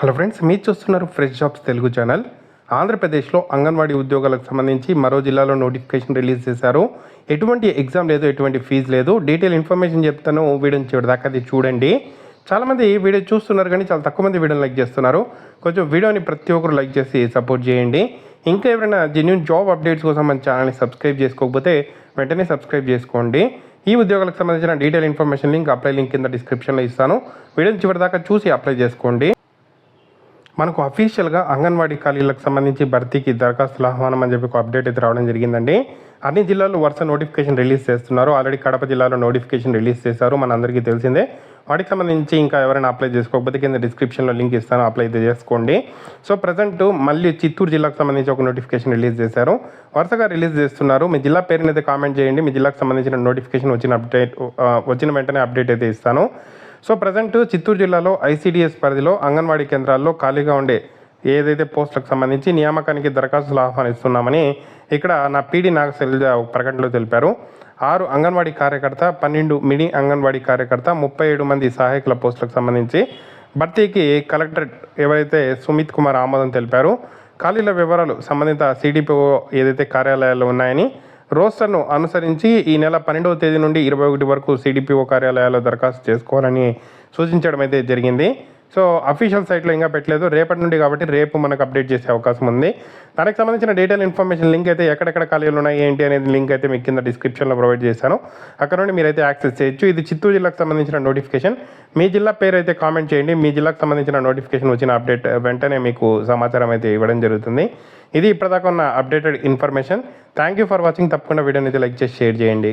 Hello friends, మీరు చూస్తున్నారు fresh jobs Telugu channel. ఆంధ్రప్రదేశ్లో అంగన్వాడీ ఉద్యోగాలకు సంబంధించి మరో జిల్లాలో నోటిఫికేషన్ రిలీజ్ చేశారు. ఎటువంటి ఎగ్జామ్ లేదు, ఎటువంటి ఫీజు లేదు. డీటెయిల్ ఇన్ఫర్మేషన్ చెప్తాను, వీడియోని చివరిదాకా అది చూడండి. చాలామంది వీడియో చూస్తున్నారు కానీ చాలా తక్కువ మంది వీడియోని లైక్ చేస్తున్నారు. కొంచెం వీడియోని ప్రతి ఒక్కరు లైక్ చేసి సపోర్ట్ చేయండి. ఇంకా ఎవరైనా జెన్యూన్ జాబ్ అప్డేట్స్ కోసం మన ఛానల్ని సబ్స్క్రైబ్ చేసుకోకపోతే వెంటనే సబ్స్క్రైబ్ చేసుకోండి. ఈ ఉద్యోగాలకు సంబంధించిన detail information link, apply link కింద డిస్క్రిప్షన్లో ఇస్తాను. వీడియోని చివరిదాకా చూసి అప్లై చేసుకోండి. మనకు అఫీషియల్గా అంగన్వాడీ ఖాళీలకు సంబంధించి భర్తీకి దరఖాస్తుల ఆహ్వానం అని చెప్పి ఒక అప్డేట్ అయితే రావడం జరిగిందండి. అన్ని జిల్లాల్లో వరుస నోటిఫికేషన్ రిలీజ్ చేస్తున్నారు. ఆల్రెడీ కడప జిల్లాలో నోటిఫికేషన్ రిలీజ్ చేశారు, మన అందరికీ తెలిసిందే. వాటికి సంబంధించి ఇంకా ఎవరైనా అప్లై చేసుకోకపోతే కింద డిస్క్రిప్షన్లో లింక్ ఇస్తాను, అప్లై అయితే చేసుకోండి. సో ప్రజెంట్ మళ్ళీ చిత్తూరు జిల్లాకు సంబంధించి ఒక నోటిఫికేషన్ రిలీజ్ చేశారు. వరుసగా రిలీజ్ చేస్తున్నారు. మీ జిల్లా పేరుని అయితే కామెంట్ చేయండి. మీ జిల్లాకు సంబంధించిన నోటిఫికేషన్ వచ్చిన వెంటనే అప్డేట్ అయితే ఇస్తాను. సో ప్రజెంట్ చిత్తూరు జిల్లాలో ఐసీడీఎస్ పరిధిలో అంగన్వాడీ కేంద్రాల్లో ఖాళీగా ఉండే ఏదైతే పోస్టులకు సంబంధించి నియామకానికి దరఖాస్తులు ఆహ్వానిస్తున్నామని ఇక్కడ నా పీడీ నాగశైలజ ప్రకటనలో తెలిపారు. 6 అంగన్వాడీ కార్యకర్త, 12 మినీ అంగన్వాడీ కార్యకర్త, 37 మంది సహాయకుల పోస్టులకు సంబంధించి భర్తీకి కలెక్టర్ ఎవరైతే సుమిత్ కుమార్ ఆమోదం తెలిపారు. ఖాళీల వివరాలు సంబంధిత సిడిపిఓ ఏదైతే కార్యాలయాల్లో ఉన్నాయని, రోస్టర్ను అనుసరించి ఈ నెల 12వ తేదీ నుండి 21 వరకు సిడిపిఓ కార్యాలయాల్లో దరఖాస్తు చేసుకోవాలని సూచించడం అయితే జరిగింది. సో అఫీషియల్ సైట్లో ఇంకా పెట్టలేదు, రేపటి నుండి కాబట్టి రేపు మనకు అప్డేట్ చేసే అవకాశం ఉంది. దానికి సంబంధించిన డీటెయిల్ ఇన్ఫర్మేషన్ లింక్ అయితే ఎక్కడెక్కడ ఖాళీలు ఉన్నాయి ఏంటి అనేది లింక్ అయితే మీకు కింద డిస్క్రిప్షన్లో ప్రొవైడ్ చేశాను. అక్కడ నుండి మీరైతే యాక్సెస్ చేయొచ్చు. ఇది చిత్తూరు జిల్లాకు సంబంధించిన నోటిఫికేషన్. మీ జిల్లా పేరు అయితే కామెంట్ చేయండి. మీ జిల్లాకు సంబంధించిన నోటిఫికేషన్ వచ్చిన అప్డేట్ వెంటనే మీకు సమాచారం అయితే ఇవ్వడం జరుగుతుంది. ఇది ఇప్పటిదాకా ఉన్న updated information. Thank you for watching. తప్పకుండా వీడియోని అయితే లైక్ చేసి షేర్ చేయండి.